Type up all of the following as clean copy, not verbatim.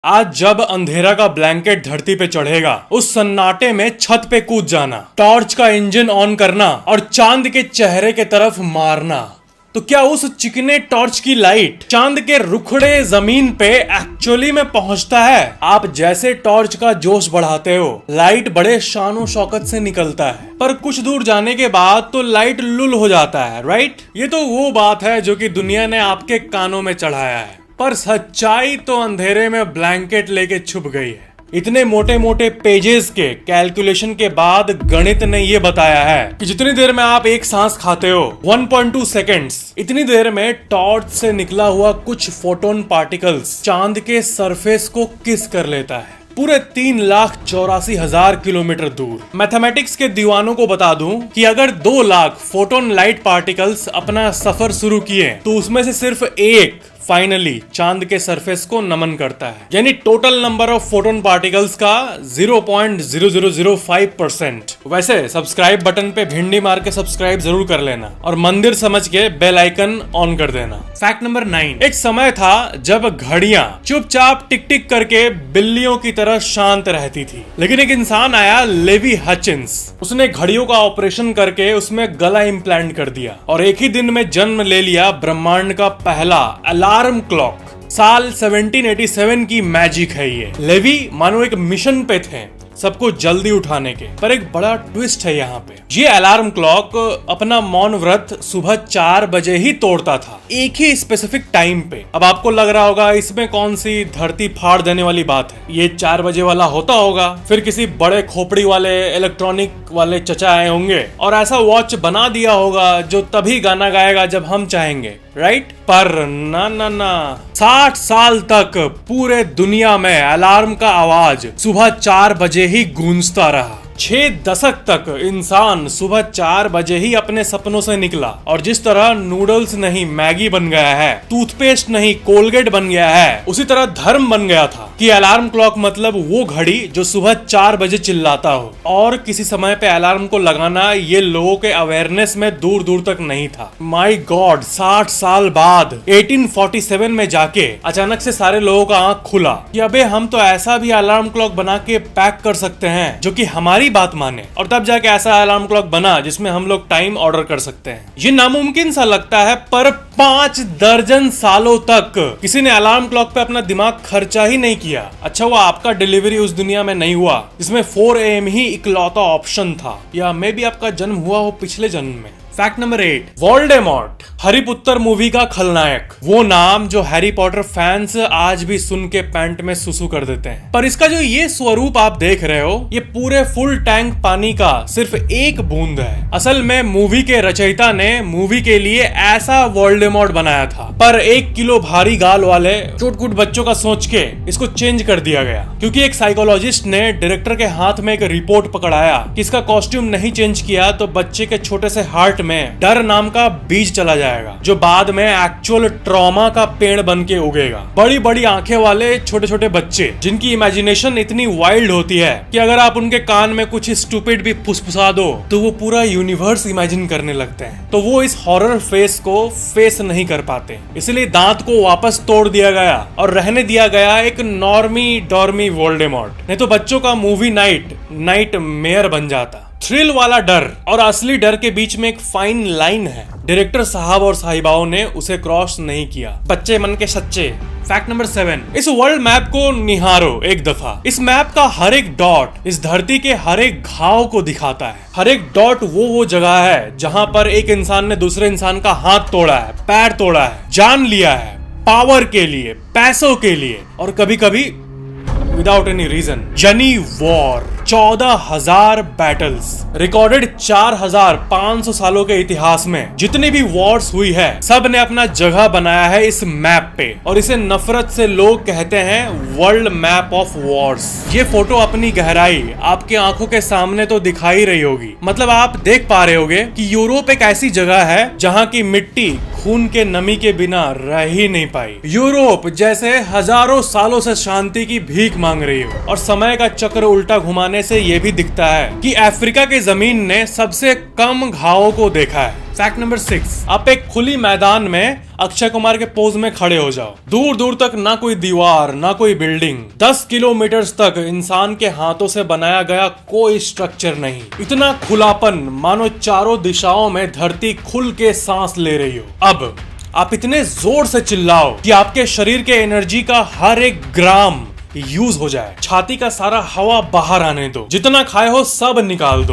आज जब अंधेरा का ब्लैंकेट धरती पे चढ़ेगा, उस सन्नाटे में छत पे कूद जाना, टॉर्च का इंजन ऑन करना और चांद के चेहरे के तरफ मारना। तो क्या उस चिकने टॉर्च की लाइट चांद के रुखड़े जमीन पे एक्चुअली में पहुंचता है? आप जैसे टॉर्च का जोश बढ़ाते हो, लाइट बड़े शानो शौकत से निकलता है, पर कुछ दूर जाने के बाद तो लाइट लुल हो जाता है, राइट? ये तो वो बात है जो कि दुनिया ने आपके कानों में चढ़ाया है, पर सच्चाई तो अंधेरे में ब्लैंकेट लेके छुप गई है। इतने मोटे मोटे पेजेस के कैलकुलेशन के बाद गणित ने ये बताया है कि जितनी देर में आप एक सांस खाते हो 1.2 सेकेंड्स, इतनी देर में टॉर्च से निकला हुआ कुछ फोटोन पार्टिकल्स चांद के सरफेस को किस कर लेता है, पूरे 3,84,000 किलोमीटर दूर। मैथमेटिक्स के दीवानों को बता दूं कि अगर 2 लाख फोटोन लाइट पार्टिकल्स अपना सफर शुरू किए तो उसमें से सिर्फ एक फाइनली चांद के सरफेस को नमन करता है, यानी total number of photon particles का 0.0005%। वैसे सब्सक्राइब बटन पे भिंडी मार के सब्सक्राइब जरूर कर लेना और मंदिर समझ के बेल आइकन ऑन कर देना। फैक्ट नंबर 9, एक समय था जब घड़ियां चुपचाप टिक टिक करके बिल्लियों की तरह शांत रहती थी, लेकिन एक इंसान आया, लेवी हचिंस। उसने घड़ियों का ऑपरेशन करके उसमें गला इम्प्लांट कर दिया और एक ही दिन में जन्म ले लिया ब्रह्मांड का पहला अलार्म क्लॉक। साल 1787 की मैजिक है ये। लेवी मानो एक मिशन पे थे सबको जल्दी उठाने के, पर एक बड़ा ट्विस्ट है यहाँ पे। ये अलार्म क्लॉक अपना मौन व्रत सुबह 4 बजे ही तोड़ता था, एक ही स्पेसिफिक टाइम पे। अब आपको लग रहा होगा इसमें कौन सी धरती फाड़ देने वाली बात है, ये 4 बजे वाला होता होगा, फिर किसी बड़े खोपड़ी वाले इलेक्ट्रॉनिक वाले चचा आए होंगे और ऐसा वॉच बना दिया होगा जो तभी गाना गाएगा जब हम चाहेंगे, राइट? पर ना ना ना, 60 साल तक पूरे दुनिया में अलार्म का आवाज सुबह 4 बजे ही गूंजता रहा। 6 दशक तक इंसान सुबह 4 बजे ही अपने सपनों से निकला, और जिस तरह नूडल्स नहीं मैगी बन गया है, टूथपेस्ट नहीं कोलगेट बन गया है, उसी तरह धर्म बन गया था कि अलार्म क्लॉक मतलब वो घड़ी जो सुबह 4 बजे चिल्लाता हो। और किसी समय पे अलार्म को लगाना ये लोगों के अवेयरनेस में दूर दूर तक नहीं था। माई गॉड, 60 साल बाद 1847 में जाके अचानक से सारे लोगों का आंख खुला कि अबे हम तो ऐसा भी अलार्म क्लॉक बना के पैक कर सकते हैं जो कि हमारी बात माने, और तब जाके ऐसा अलार्म क्लॉक बना जिसमें हम लोग टाइम ऑर्डर कर सकते हैं। ये नामुमकिन सा लगता है, पर 5 दर्जन सालों तक किसी ने अलार्म क्लॉक पे अपना दिमाग खर्चा ही नहीं किया। अच्छा हुआ आपका डिलीवरी उस दुनिया में नहीं हुआ जिसमें 4 AM ही इकलौता ऑप्शन था, या मे बी आपका जन्म हुआ हो पिछले जन्म में। Fact number 8, Voldemort, Harry Potter movie का खलनायक। वो नाम जो हैरी पॉटर फैंस आज भी सुन के पैंट में सुसु कर देते हैं, पर इसका जो ये स्वरूप आप देख रहे हो, ये पूरे फुल टैंक पानी का सिर्फ एक बूंद है। असल में मूवी के रचयिता ने मूवी के लिए ऐसा वोल्डेमॉर्ट बनाया था, पर 1 किलो भारी गाल वाले चोटकुट बच्चों का सोच के इसको चेंज कर दिया गया, क्योंकि एक साइकोलॉजिस्ट ने डायरेक्टर के हाथ में एक रिपोर्ट पकड़ाया कि इसका कॉस्ट्यूम नहीं चेंज किया तो बच्चे के छोटे से हार्ट में डर नाम का बीज चला जाएगा, जो बाद में एक्चुअल ट्रॉमा का पेड़ बन के उगेगा। बड़ी बड़ी आंखें वाले छोटे छोटे बच्चे जिनकी इमेजिनेशन इतनी वाइल्ड होती है कि अगर आप उनके कान में कुछ स्टूपिड भी फुसफुसा दो तो वो पूरा यूनिवर्स इमेजिन करने लगते हैं, तो वो इस हॉरर फेस को फेस नहीं कर पाते, इसलिए दांत को वापस तोड़ दिया गया और रहने दिया गया एक नॉर्मी डॉर्मी वोल्डेमॉर्ट। नहीं तो बच्चों का मूवी नाइट मेयर बन जाता। थ्रिल वाला डर और असली डर के बीच में एक फाइन लाइन है, डायरेक्टर साहब और साहिबाओं ने उसे क्रॉस नहीं किया। बच्चे मन के सच्चे। फैक्ट नंबर 7, इस वर्ल्ड मैप को निहारो एक दफा। इस मैप का हर एक डॉट इस धरती के हर एक घाव को दिखाता है। हर एक डॉट वो जगह है जहां पर एक इंसान ने दूसरे इंसान का हाथ तोड़ा है, पैर तोड़ा है, जान लिया है, पावर के लिए, पैसों के लिए, और कभी कभी विदाउट एनी रीजन। यानी वॉर, 14,000 बैटल्स रिकॉर्डेड। 4,500 सालों के इतिहास में जितनी भी वॉर्स हुई है, सब ने अपना जगह बनाया है इस मैप पे, और इसे नफरत से लोग कहते हैं वर्ल्ड मैप ऑफ वॉर्स। ये फोटो अपनी गहराई आपकी आंखों के सामने तो दिखाई रही होगी, मतलब आप देख पा रहे होगे कि यूरोप एक ऐसी जगह है जहां की मिट्टी खून के नमी के बिना रह ही नहीं पाई। यूरोप जैसे हजारों सालों से शांति की भीख मांग रही हो, और समय का चक्र उल्टा घुमाने से ये भी दिखता है कि अफ्रीका के जमीन ने सबसे कम घावों को देखा है। फैक्ट नंबर 6, आप एक खुली मैदान में अक्षय कुमार के पोज में खड़े हो जाओ। दूर दूर तक ना कोई दीवार ना कोई बिल्डिंग, 10 किलोमीटर तक इंसान के हाथों से बनाया गया कोई स्ट्रक्चर नहीं। इतना खुलापन मानो चारों दिशाओं में धरती खुल के सांस ले रही हो। अब आप इतने जोर से चिल्लाओ कि आपके शरीर के एनर्जी का हर एक ग्राम यूज हो जाए, छाती का सारा हवा बाहर आने दो, जितना खाए हो सब निकाल दो।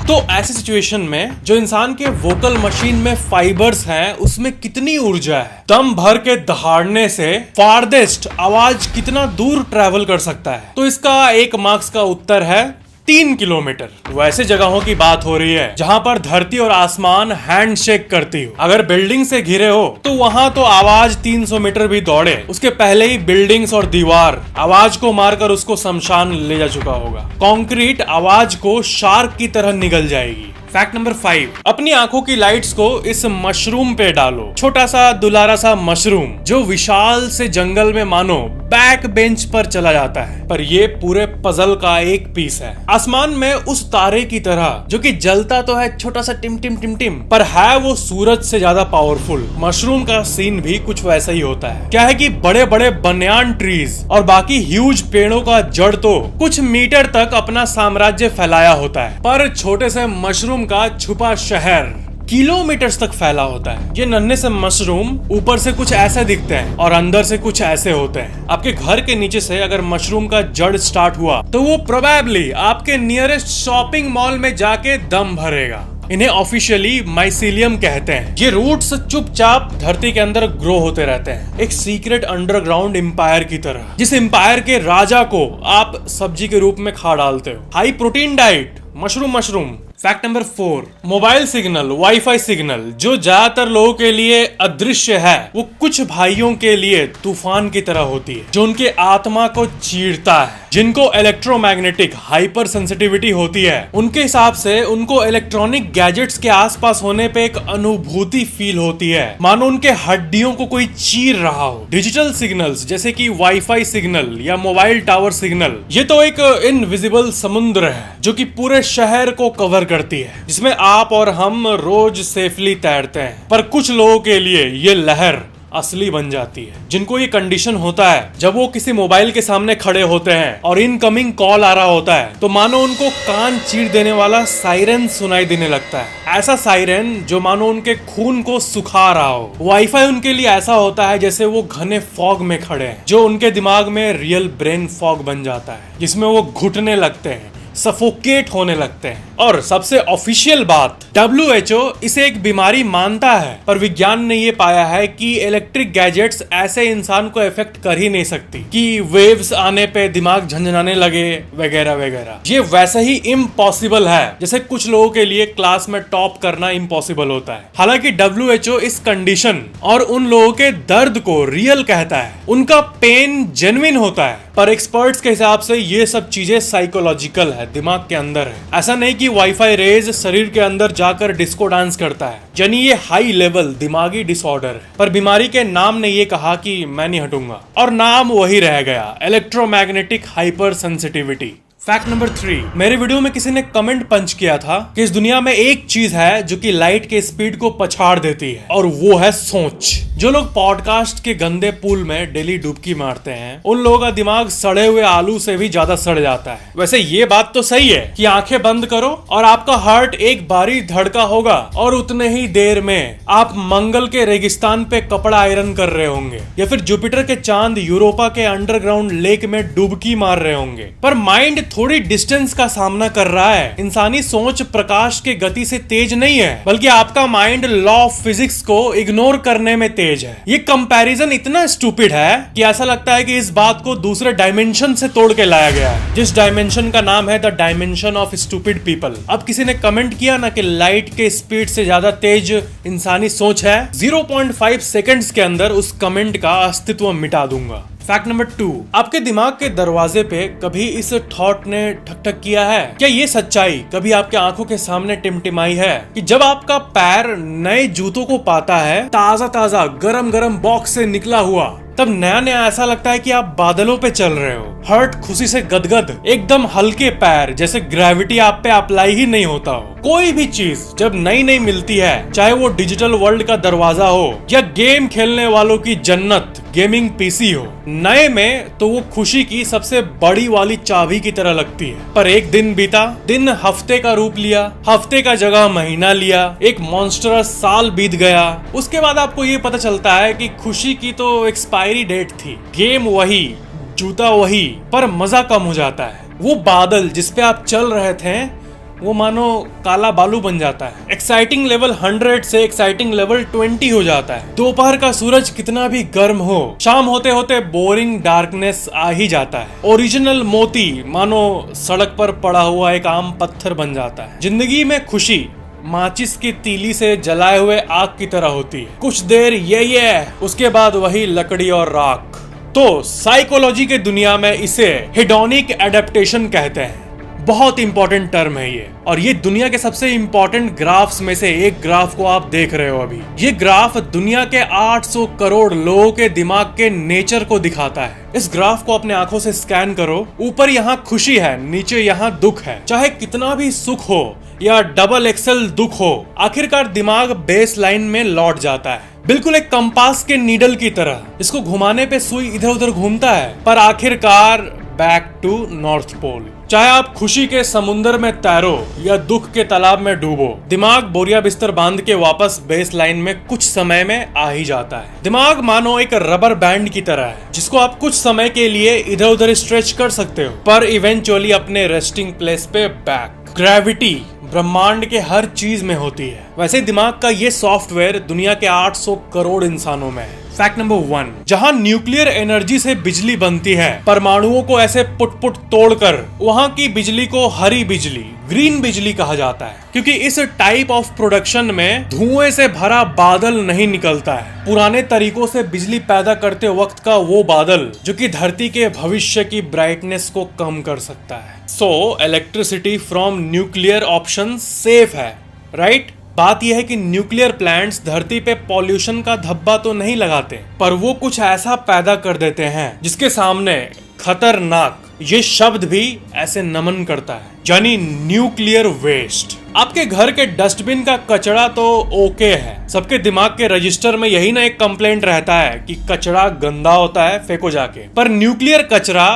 तो ऐसी सिचुएशन में जो इंसान के वोकल मशीन में फाइबर्स हैं, उसमें कितनी ऊर्जा है। दम भर के दहाड़ने से फारदेस्ट आवाज कितना दूर ट्रैवल कर सकता है। तो इसका 1 मार्क्स का उत्तर है 3 किलोमीटर। वैसे जगहों की बात हो रही है जहां पर धरती और आसमान हैंडशेक करती हो। अगर बिल्डिंग से घिरे हो तो वहां तो आवाज 300 मीटर भी दौड़े, उसके पहले ही बिल्डिंग्स और दीवार आवाज को मारकर उसको शमशान ले जा चुका होगा। कंक्रीट आवाज को शार्क की तरह निगल जाएगी। फैक्ट नंबर 5, अपनी आंखों की लाइट्स को इस मशरूम पे डालो। छोटा सा दुलारा सा मशरूम जो विशाल से जंगल में मानो बैक बेंच पर चला जाता है, पर ये पूरे पजल का एक पीस है। आसमान में उस तारे की तरह जो कि जलता तो है छोटा सा टिम टिम टिम टिम, पर है वो सूरज से ज्यादा पावरफुल। मशरूम का सीन भी कुछ वैसा ही होता है। क्या है कि बड़े बड़े बनियान ट्रीज और बाकी ह्यूज पेड़ों का जड़ तो कुछ मीटर तक अपना साम्राज्य फैलाया होता है, पर छोटे से मशरूम का छुपा शहर किलोमीटर तक फैला होता है। ये नन्हे से मशरूम ऊपर से कुछ ऐसे दिखते हैं और अंदर से कुछ ऐसे होते हैं। आपके घर के नीचे से अगर मशरूम का जड़ स्टार्ट हुआ तो वो प्रोबेबली आपके नियरेस्ट शॉपिंग मॉल में जाके दम भरेगा। इन्हें ऑफिशियली माइसीलियम कहते हैं। ये रूट्स चुपचाप धरती के अंदर ग्रो होते रहते हैं, एक सीक्रेट अंडरग्राउंड एम्पायर की तरह, जिस एम्पायर के राजा को आप सब्जी के रूप में खा डालते हो। High protein diet, mushroom. Fact number 4, mobile signal, wifi signal जो ज्यादातर लोगों के लिए अदृश्य है, वो कुछ भाइयों के लिए तूफान की तरह होती है, जो उनके आत्मा को चीरता है। जिनको इलेक्ट्रोमैग्नेटिक हाइपर सेंसिटिविटी होती है, उनके हिसाब से उनको इलेक्ट्रॉनिक गैजेट्स के आसपास होने पे एक अनुभूति फील होती है, मानो उनके हड्डियों को कोई चीर रहा हो। डिजिटल सिग्नल्स जैसे कि वाईफाई सिग्नल या मोबाइल टावर सिग्नल, ये तो एक इनविजिबल समुद्र है जो कि पूरे शहर को कवर करती है, जिसमें आप और हम रोज सेफली तैरते हैं। पर कुछ लोगों के लिए ये लहर असली बन जाती है, जिनको ये कंडीशन होता है जब वो किसी मोबाइल के सामने खड़े होते हैं और इनकमिंग कॉल आ रहा होता है तो मानो उनको कान चीर देने वाला सायरन सुनाई देने लगता है। ऐसा सायरन जो मानो उनके खून को सुखा रहा हो। वाईफाई उनके लिए ऐसा होता है जैसे वो घने फॉग में खड़े हैं, जो उनके दिमाग में रियल ब्रेन फॉग बन जाता है, जिसमें वो घुटने लगते हैं, सफोकेट होने लगते हैं। और सबसे ऑफिशियल बात, WHO इसे एक बीमारी मानता है, पर विज्ञान ने ये पाया है कि इलेक्ट्रिक गैजेट्स ऐसे इंसान को इफेक्ट कर ही नहीं सकती कि वेव्स आने पे दिमाग झंझनाने लगे वगैरह वगैरह। ये वैसे ही इम्पॉसिबल है जैसे कुछ लोगों के लिए क्लास में टॉप करना इम्पॉसिबल होता है। हालांकि WHO इस कंडीशन और उन लोगों के दर्द को रियल कहता है, उनका पेन जेन्युइन होता है, पर एक्सपर्ट्स के हिसाब से ये सब चीजें साइकोलॉजिकल है, दिमाग के अंदर है। ऐसा नहीं कि वाईफाई रेज शरीर के अंदर जाकर डिस्को डांस करता है, यानी ये हाई लेवल दिमागी डिसऑर्डर है। पर बीमारी के नाम ने ये कहा कि मैं नहीं हटूंगा, और नाम वही रह गया, electromagnetic hyper sensitivity. Fact number 3, मेरे वीडियो में किसी ने कमेंट पंच किया था कि इस दुनिया में एक चीज है जो कि लाइट के स्पीड को पछाड़ देती है, और वो है सोच। जो लोग पॉडकास्ट के गंदे पूल में डेली डुबकी मारते हैं, उन लोगों का दिमाग सड़े हुए आलू से भी ज्यादा सड़ जाता है। वैसे ये बात तो सही है कि आंखें बंद करो और आपका हार्ट एक बारी धड़का होगा, और उतने ही देर में आप मंगल के रेगिस्तान पे कपड़ा आयरन कर रहे होंगे, या फिर जुपिटर के चांद यूरोपा के अंडरग्राउंड लेक में डुबकी मार रहे होंगे। पर माइंड थोड़ी डिस्टेंस का सामना कर रहा है। इंसानी सोच प्रकाश के गति से तेज नहीं है, बल्कि आपका माइंड लॉ ऑफ फिजिक्स को इग्नोर करने में तेज है। ये कंपैरिजन इतना स्टूपिड है कि ऐसा लगता है कि इस बात को दूसरे डायमेंशन से तोड़ के लाया गया है, जिस डायमेंशन का नाम है the dimension of stupid people. अब किसी ने कमेंट किया ना कि लाइट के स्पीड से ज्यादा तेज इंसानी सोच है, 0.5 सेकंड्स के अंदर उस कमेंट का अस्तित्व मिटा दूंगा। फैक्ट नंबर 2, आपके दिमाग के दरवाजे पे कभी इस थॉट ने ठक ठक किया है? क्या ये सच्चाई कभी आपके आंखों के सामने टिमटिमाई है कि जब आपका पैर नए जूतों को पाता है, ताजा ताजा गरम गरम बॉक्स से निकला हुआ, तब नया नया ऐसा लगता है कि आप बादलों पे चल रहे हो। हार्ट खुशी से गदगद, एकदम हल्के पैर, जैसे ग्रेविटी आप पे अप्लाई ही नहीं होता हो। कोई भी चीज जब नई नई मिलती है, चाहे वो डिजिटल वर्ल्ड का दरवाजा हो या गेम खेलने वालों की जन्नत गेमिंग पीसी हो, नए में तो वो खुशी की सबसे बड़ी वाली चाबी की तरह लगती है। पर एक दिन बीता, दिन हफ्ते का रूप लिया, हफ्ते का जगह महीना लिया, एक मॉन्स्टरस साल बीत गया। उसके बाद आपको ये पता चलता है कि खुशी की तो एक्सपायरी डेट थी। गेम वही, जूता वही, पर मजा कम हो जाता है। वो बादल जिसपे आप चल रहे थे वो मानो काला बालू बन जाता है। एक्साइटिंग लेवल 100 से एक्साइटिंग लेवल 20 हो जाता है। दोपहर का सूरज कितना भी गर्म हो, शाम होते होते बोरिंग डार्कनेस आ ही जाता है। ओरिजिनल मोती मानो सड़क पर पड़ा हुआ एक आम पत्थर बन जाता है। जिंदगी में खुशी माचिस की तीली से जलाए हुए आग की तरह होती है। कुछ देर ये उसके बाद वही लकड़ी और राख। तो साइकोलॉजी के दुनिया में इसे हेडोनिक एडेप्टेशन कहते हैं। बहुत इंपॉर्टेंट टर्म है ये, और ये दुनिया के सबसे इंपॉर्टेंट ग्राफ्स में से एक ग्राफ को आप देख रहे हो अभी। ये ग्राफ दुनिया के 800 करोड़ लोगों के दिमाग के नेचर को दिखाता है। इस ग्राफ को अपने आंखों से स्कैन करो। ऊपर यहाँ खुशी है, नीचे यहाँ दुख है। चाहे कितना भी सुख हो या डबल एक्सेल दुख हो, आखिरकार दिमाग बेस लाइन में लौट जाता है, बिल्कुल एक कंपास के नीडल की तरह। इसको घुमाने पे सुई इधर उधर घूमता है, पर आखिरकार बैक टू नॉर्थ पोल। चाहे आप खुशी के समुंदर में तैरो या दुख के तालाब में डूबो, दिमाग बोरिया बिस्तर बांध के वापस बेस लाइन में कुछ समय में आ ही जाता है। दिमाग मानो एक रबर बैंड की तरह है, जिसको आप कुछ समय के लिए इधर उधर स्ट्रेच कर सकते हो, पर इवेंचुअली अपने रेस्टिंग प्लेस पे बैक। ग्रेविटी ब्रह्मांड के हर चीज में होती है। वैसे दिमाग का ये सॉफ्टवेयर दुनिया के 800 करोड़ इंसानों में है। फैक्ट नंबर 1, जहां न्यूक्लियर एनर्जी से बिजली बनती है, परमाणुओं को ऐसे पुट पुट तोड़कर वहां की बिजली को हरी बिजली, ग्रीन बिजली कहा जाता है, क्योंकि इस टाइप ऑफ प्रोडक्शन में धुएं से भरा बादल नहीं निकलता है। पुराने तरीकों से बिजली पैदा करते वक्त का वो बादल जो कि धरती के भविष्य की ब्राइटनेस को कम कर सकता है। So electricity from nuclear option safe है, राइट? बात यह है कि न्यूक्लियर प्लांट्स धरती पे पॉल्यूशन का धब्बा तो नहीं लगाते, पर वो कुछ ऐसा पैदा कर देते हैं जिसके सामने खतरनाक ये शब्द भी ऐसे नमन करता है, यानी न्यूक्लियर वेस्ट। आपके घर के डस्टबिन का कचरा तो ओके है, सबके दिमाग के रजिस्टर में यही ना एक कंप्लेंट रहता है कि कचरा गंदा होता है, फेंको जाके। पर न्यूक्लियर कचरा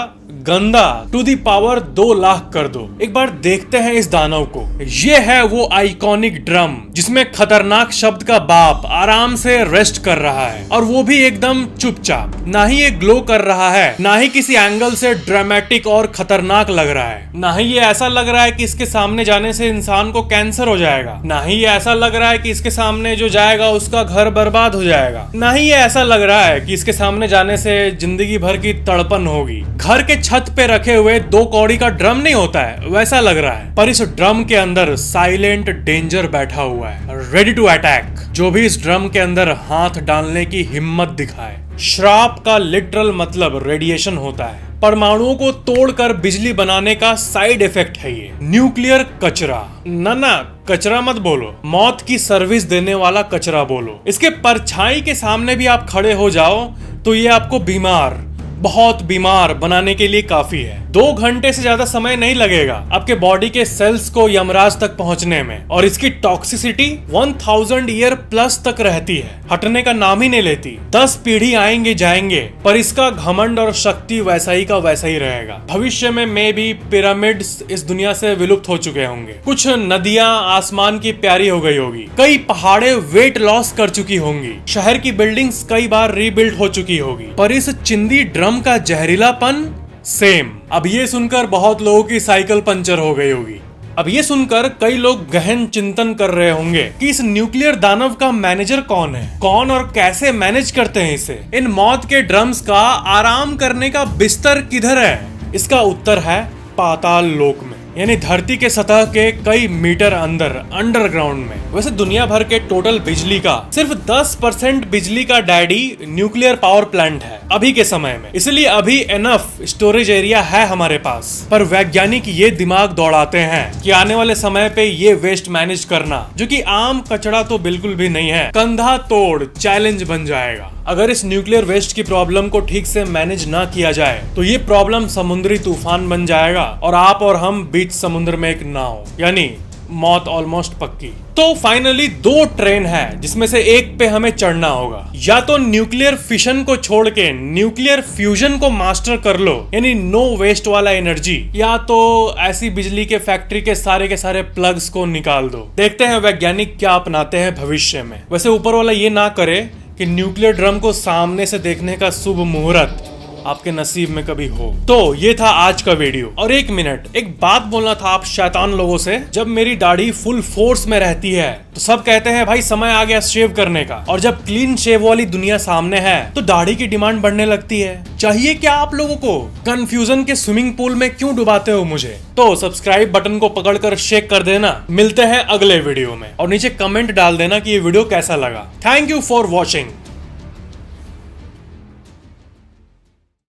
गंदा टू दी पावर 2 लाख कर दो। एक बार देखते हैं इस दानव को। ये है वो आइकॉनिक ड्रम जिसमें खतरनाक शब्द का बाप आराम से रेस्ट कर रहा है, और वो भी एकदम चुपचाप। ना ही ये ग्लो कर रहा है, ना ही किसी एंगल से ड्रामेटिक और खतरनाक लग रहा है, ना ही ये ऐसा लग रहा है कि इसके सामने जाने से इंसान को कैंसर हो जाएगा, ना ही ये ऐसा लग रहा है कि इसके सामने जो जाएगा उसका घर बर्बाद हो जाएगा, ना ही ये ऐसा लग रहा है कि इसके सामने जाने से जिंदगी भर की तड़पन होगी। घर के छत पे रखे हुए 2 कौड़ी का ड्रम नहीं होता है, वैसा लग रहा है, पर इस ड्रम के अंदर साइलेंट डेंजर बैठा हुआ है, रेडी टू अटैक। जो भी इस ड्रम के अंदर हाथ डालने की हिम्मत दिखाए। श्राप का लिटरल मतलब रेडिएशन होता है। परमाणुओं को तोड़कर बिजली बनाने का साइड इफेक्ट है ये न्यूक्लियर कचरा। ना कचरा मत बोलो, मौत की सर्विस देने वाला कचरा बोलो। इसके परछाई के सामने भी आप खड़े हो जाओ तो ये आपको बीमार, बहुत बीमार बनाने के लिए काफी है। 2 घंटे से ज्यादा समय नहीं लगेगा आपके बॉडी के सेल्स को यमराज तक पहुंचने में, और इसकी टॉक्सिसिटी 1000 ईयर प्लस तक रहती है, हटने का नाम ही नहीं लेती। 10 पीढ़ी आएंगे जाएंगे, पर इसका घमंड और शक्ति वैसा ही का वैसा ही रहेगा। भविष्य में मे भी पिरामिड्स इस दुनिया से विलुप्त हो चुके होंगे, कुछ नदियां आसमान की प्यारी हो गई होगी, कई पहाड़े वेट लॉस कर चुकी होंगी, शहर की बिल्डिंग्स कई बार रीबिल्ड हो चुकी होगी, पर इस चिंदी ड्रम का जहरीलापन सेम। अब ये सुनकर बहुत लोगों की साइकिल पंचर हो गई होगी। अब ये सुनकर कई लोग गहन चिंतन कर रहे होंगे कि इस न्यूक्लियर दानव का मैनेजर कौन है, कौन और कैसे मैनेज करते हैं इसे। इन मौत के ड्रम्स का आराम करने का बिस्तर किधर है? इसका उत्तर है पाताल लोक में, यानी धरती के सतह के कई मीटर अंदर, अंडरग्राउंड में। वैसे दुनिया भर के टोटल बिजली का सिर्फ 10% बिजली का डैडी न्यूक्लियर पावर प्लांट है अभी के समय में, इसलिए अभी एनफ स्टोरेज एरिया है हमारे पास। पर वैज्ञानिक ये दिमाग दौड़ाते हैं कि आने वाले समय पे ये वेस्ट मैनेज करना, जो कि आम कचरा तो बिल्कुल भी नहीं है, कंधा तोड़ चैलेंज बन जाएगा। अगर इस न्यूक्लियर वेस्ट की प्रॉब्लम को ठीक से मैनेज ना किया जाए तो ये प्रॉब्लम समुद्री तूफान बन जाएगा, और आप और हम बीच समुद्र में एक नाव, यानी मौत ऑलमोस्ट पक्की। तो फाइनली 2 ट्रेन है जिसमें से एक पे हमें चढ़ना होगा। या तो न्यूक्लियर फिशन को छोड़ के न्यूक्लियर फ्यूजन को मास्टर कर लो, यानी नो वेस्ट वाला एनर्जी, या तो ऐसी बिजली के फैक्ट्री के सारे प्लग्स को निकाल दो। देखते हैं वैज्ञानिक क्या अपनाते हैं भविष्य में। वैसे ऊपर वाला ये ना करे कि न्यूक्लियर ड्रम को सामने से देखने का शुभ मुहूर्त आपके नसीब में कभी हो। तो ये था आज का वीडियो। और 1 मिनट, एक बात बोलना था आप शैतान लोगों से। जब मेरी दाढ़ी फुल फोर्स में रहती है तो सब कहते हैं भाई समय आ गया शेव करने का, और जब क्लीन शेव वाली दुनिया सामने है तो दाढ़ी की डिमांड बढ़ने लगती है। चाहिए क्या आप लोगों को? कंफ्यूजन के स्विमिंग पूल में क्यों डुबाते हो मुझे? तो सब्सक्राइब बटन को पकड़कर शेक कर देना। मिलते हैं अगले वीडियो में, और नीचे कमेंट डाल देना कि ये वीडियो कैसा लगा। Thank you for watching.